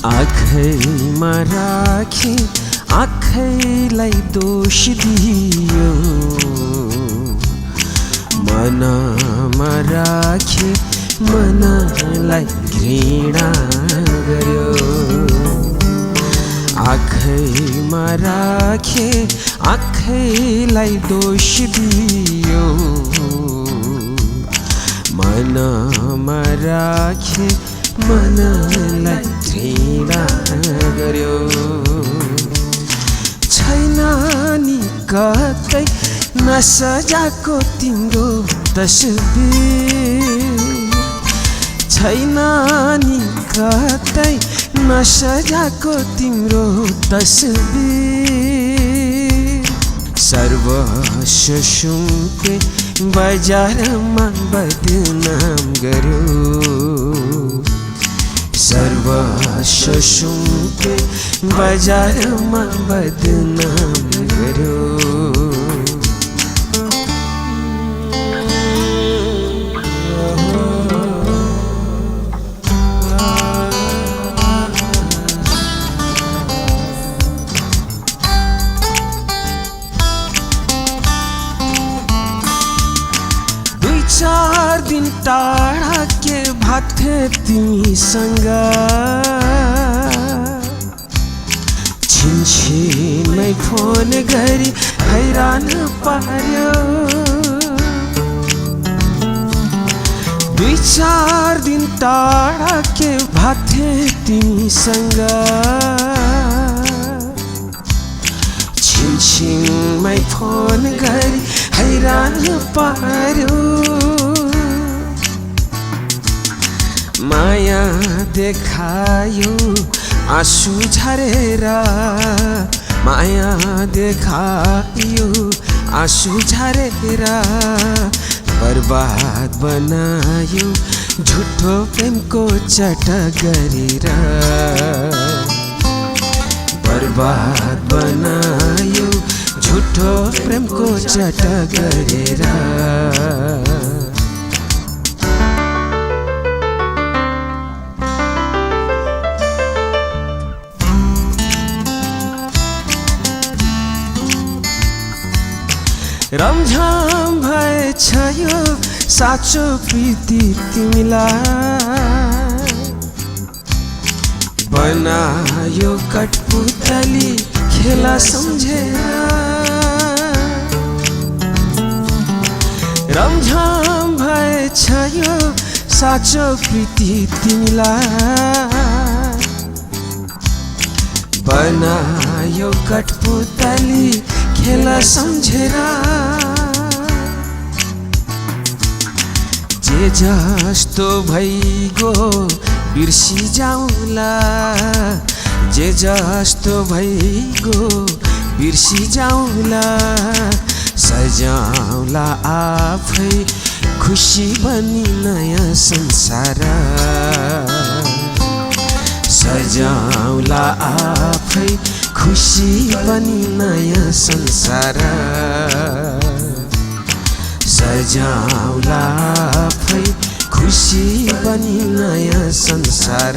आँखैमा राखी आँखैलाई दोष दियो, मनमा राखी मनलाई घृणा गर्यो। आँखैमा राखी आँखैलाई दोष दियो, मनमा राखी मनलाई घृणा गर्यो। छैन नि कतै नसजाको तिम्रो तस्बिर, छैन नि कतै नसजाको तिम्रो तस्बिर। सर्वस्व सुम्पे बजारमा बदनाम गर्यो, सर्वस्व सुम्पे बजारमा बदनाम गर्यो। चार दिन टाढा के भाथे तिमीसँग, छिनछिनमै फोन गरी हैरान पार्यो। 2-4 दिन टाढा के भाथे तिमीसँग, छिनछिनमै फोन गरी हैरान पार्यो। माया देखायो आँसु झरेर, माया देखायो आँसु झरेर। बर्बाद बनायो झुठो प्रेमको चट गरेर, बर्बाद बनायो झुठो प्रेमको चट गरेर। रमझम भएछ यो साँचो प्रीति तिमीलाई, बनायो कठपुतली खेला सम्झेर। रमझम भएछ यो साँचो प्रीति तिमीलाई, बनायो कठपुतली खेला सम्झेर। जे जस्तो भइगो बिर्सी जाउँला, जे जस्तो भइगो बिर्सी जाउँला। सजाउँला आफै खुसी बनी नयाँ संसार, सजाउँला आफै खुसी बनी नयाँ संसार। सजाउँला आफै खुसी बनी नयाँ संसार।